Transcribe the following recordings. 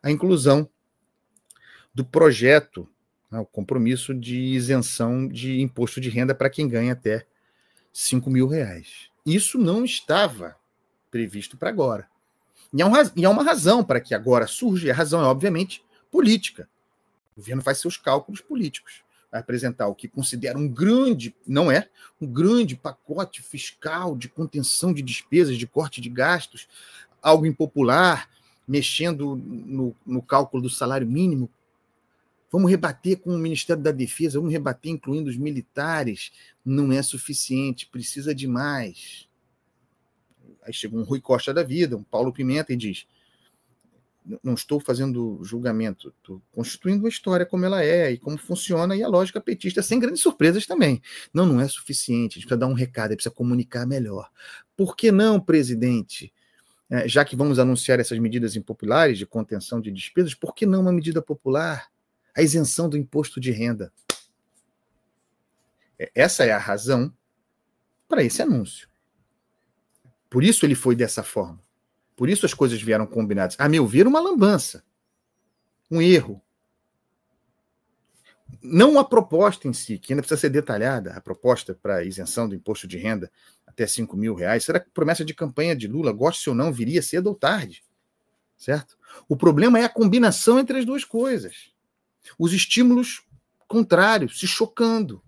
a inclusão do projeto, o compromisso de isenção de imposto de renda para quem ganha até R$5.000. Isso não estava previsto para agora. E há uma razão para que agora surja, e a razão é, obviamente, política. O governo faz seus cálculos políticos. Vai apresentar o que considera um grande pacote fiscal de contenção de despesas, de corte de gastos, algo impopular, mexendo no cálculo do salário mínimo. Vamos rebater com o Ministério da Defesa, vamos rebater incluindo os militares. Não é suficiente, precisa de mais. Aí chega um Rui Costa da vida, um Paulo Pimenta e diz: não estou fazendo julgamento, estou constituindo a história como ela é e como funciona, e a lógica petista, sem grandes surpresas também. Não é suficiente, a gente precisa dar um recado, a gente precisa comunicar melhor. Por que não, presidente? Já que vamos anunciar essas medidas impopulares de contenção de despesas, por que não uma medida popular? A isenção do imposto de renda. Essa é a razão para esse anúncio. Por isso ele foi dessa forma. Por isso as coisas vieram combinadas. A meu ver, uma lambança. Um erro. Não a proposta em si, que ainda precisa ser detalhada, a proposta para isenção do imposto de renda até R$5.000. Será que promessa de campanha de Lula, goste ou não, viria cedo ou tarde? Certo? O problema é a combinação entre as duas coisas. Os estímulos contrários, se chocando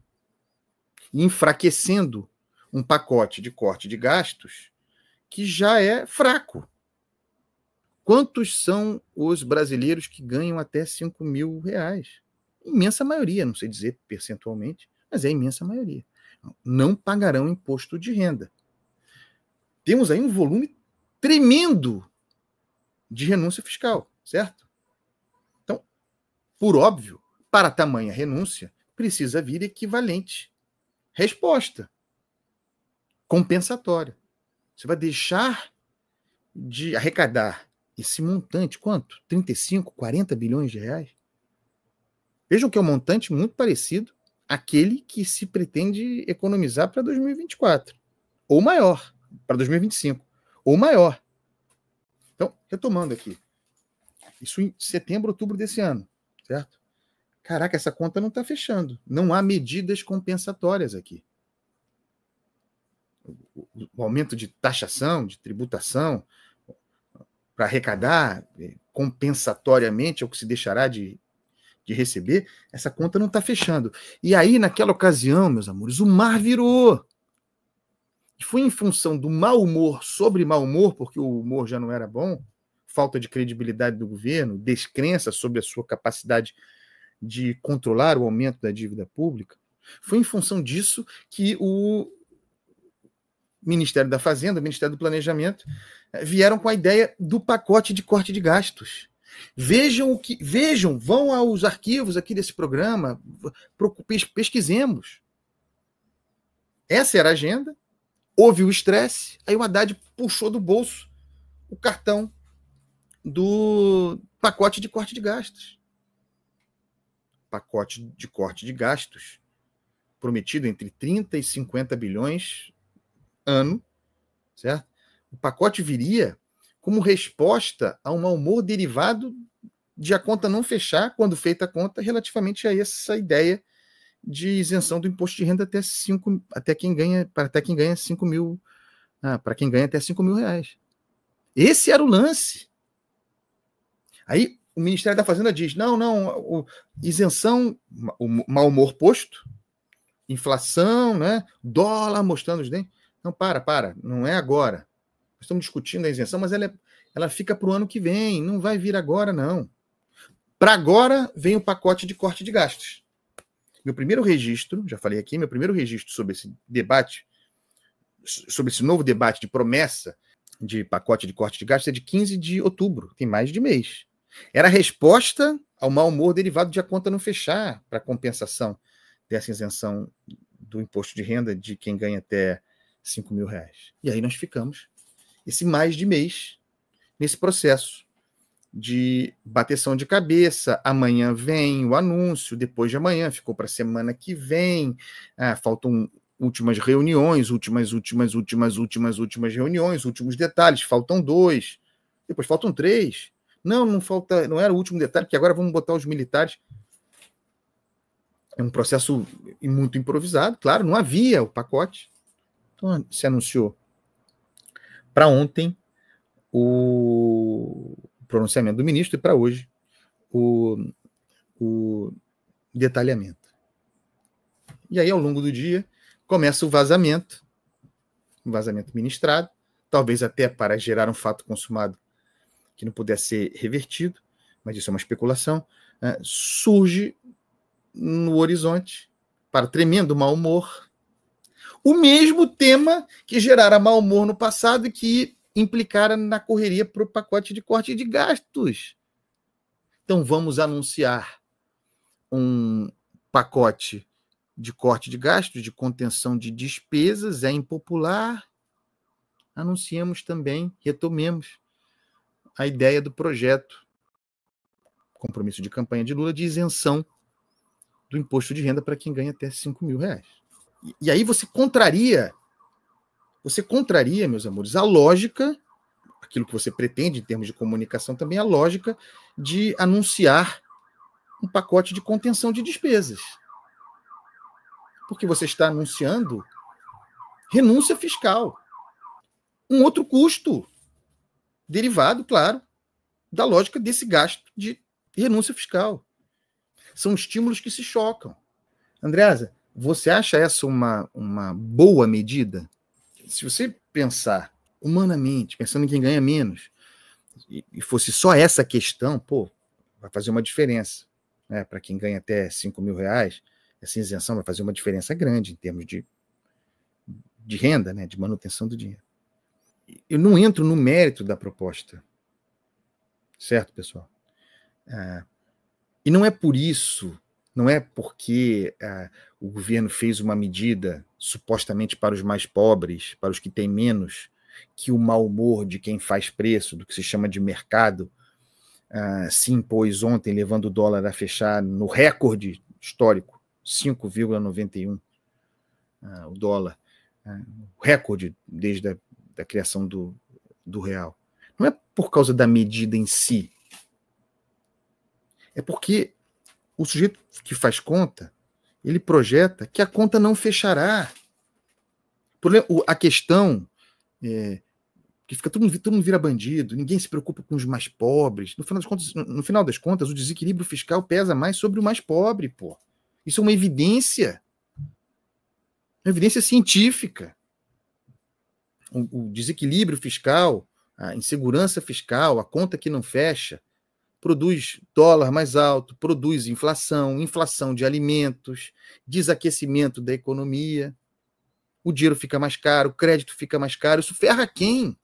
e enfraquecendo um pacote de corte de gastos que já é fraco. Quantos são os brasileiros que ganham até R$5.000? Imensa maioria, não sei dizer percentualmente, mas é a imensa maioria. Não pagarão imposto de renda. Temos aí um volume tremendo de renúncia fiscal, certo? Então, por óbvio, para tamanha renúncia, precisa vir equivalente resposta compensatória. Você vai deixar de arrecadar esse montante, quanto? 35, 40 bilhões de reais? Vejam que é um montante muito parecido àquele que se pretende economizar para 2024, ou maior, para 2025, ou maior. Então, retomando aqui, isso em setembro, outubro desse ano, certo? Caraca, essa conta não está fechando. Não há medidas compensatórias aqui. O aumento de taxação, de tributação, para arrecadar compensatoriamente ao que se deixará de receber, essa conta não está fechando. E aí, naquela ocasião, meus amores, o mar virou. E foi em função do mau humor sobre mau humor, porque o humor já não era bom, falta de credibilidade do governo, descrença sobre a sua capacidade de controlar o aumento da dívida pública, foi em função disso que o Ministério da Fazenda, o Ministério do Planejamento, vieram com a ideia do pacote de corte de gastos. Vejam, vão aos arquivos aqui desse programa, pesquisemos. Essa era a agenda, houve o estresse, aí o Haddad puxou do bolso o cartão do pacote de corte de gastos. Pacote de corte de gastos prometido entre 30 e 50 bilhões ano, certo? O pacote viria como resposta a um mau humor derivado de a conta não fechar, quando feita a conta, relativamente a essa ideia de isenção do imposto de renda até quem ganha 5 mil, para quem ganha até R$5.000. Esse era o lance. Aí o Ministério da Fazenda diz: isenção, o mau humor posto, inflação, né? Dólar mostrando os dentes. Não, não é agora. Nós estamos discutindo a isenção, mas ela fica para o ano que vem, não vai vir agora, não. Para agora vem o pacote de corte de gastos. Meu primeiro registro, já falei aqui, sobre esse debate, sobre esse novo debate de promessa de pacote de corte de gastos é de 15 de outubro, tem mais de mês. Era a resposta ao mau humor derivado de a conta não fechar para compensação dessa isenção do imposto de renda de quem ganha até R$5.000. E aí nós ficamos esse mais de mês nesse processo de bateção de cabeça. Amanhã vem o anúncio, depois de amanhã ficou para a semana que vem, faltam últimas reuniões, últimas reuniões, últimos detalhes, faltam 2, depois faltam 3, Não falta, não era o último detalhe, que agora vamos botar os militares. É um processo muito improvisado, claro, não havia o pacote. Então, se anunciou para ontem o pronunciamento do ministro e para hoje o detalhamento. E aí, ao longo do dia, começa o vazamento ministrado, talvez até para gerar um fato consumado que não pudesse ser revertido, mas isso é uma especulação. Surge no horizonte, para tremendo mau humor, o mesmo tema que gerara mau humor no passado e que implicara na correria para o pacote de corte de gastos. Então, vamos anunciar um pacote de corte de gastos, de contenção de despesas, é impopular. Anunciamos também, retomemos a ideia do projeto, compromisso de campanha de Lula, de isenção do imposto de renda para quem ganha até R$5.000. E aí você contraria, meus amores, a lógica, aquilo que você pretende em termos de comunicação também, a lógica de anunciar um pacote de contenção de despesas. Porque você está anunciando renúncia fiscal. Um outro custo derivado, claro, da lógica desse gasto de renúncia fiscal. São estímulos que se chocam. Andreasa, você acha essa uma boa medida? Se você pensar humanamente, pensando em quem ganha menos, e fosse só essa questão, vai fazer uma diferença. Né? Para quem ganha até R$5.000, essa isenção vai fazer uma diferença grande em termos de renda, né? De manutenção do dinheiro. Eu não entro no mérito da proposta. Certo, pessoal? E não é por isso, não é porque o governo fez uma medida supostamente para os mais pobres, para os que têm menos, que o mau humor de quem faz preço, do que se chama de mercado, se impôs ontem, levando o dólar a fechar no recorde histórico, 5,91 o dólar, o recorde desde a criação do real. Não é por causa da medida em si, é porque o sujeito que faz conta, ele projeta que a conta não fechará. A questão que fica todo mundo vira bandido, ninguém se preocupa com os mais pobres. No final das contas, o desequilíbrio fiscal pesa mais sobre o mais pobre, pô. Isso é uma evidência científica. O desequilíbrio fiscal, a insegurança fiscal, a conta que não fecha, produz dólar mais alto, produz inflação de alimentos, desaquecimento da economia, o dinheiro fica mais caro, o crédito fica mais caro, isso ferra quem?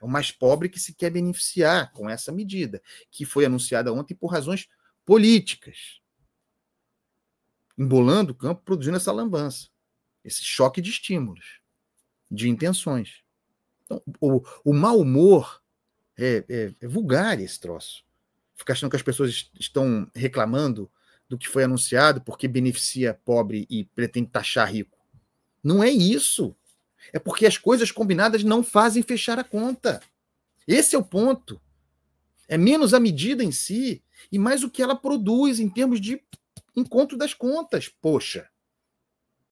É o mais pobre que se quer beneficiar com essa medida, que foi anunciada ontem por razões políticas, embolando o campo, produzindo essa lambança, esse choque de estímulos, de intenções. Então, o mau humor é vulgar esse troço. Ficar achando que as pessoas estão reclamando do que foi anunciado porque beneficia pobre e pretende taxar rico. Não é isso. É porque as coisas combinadas não fazem fechar a conta. Esse é o ponto. É menos a medida em si e mais o que ela produz em termos de encontro das contas. Poxa,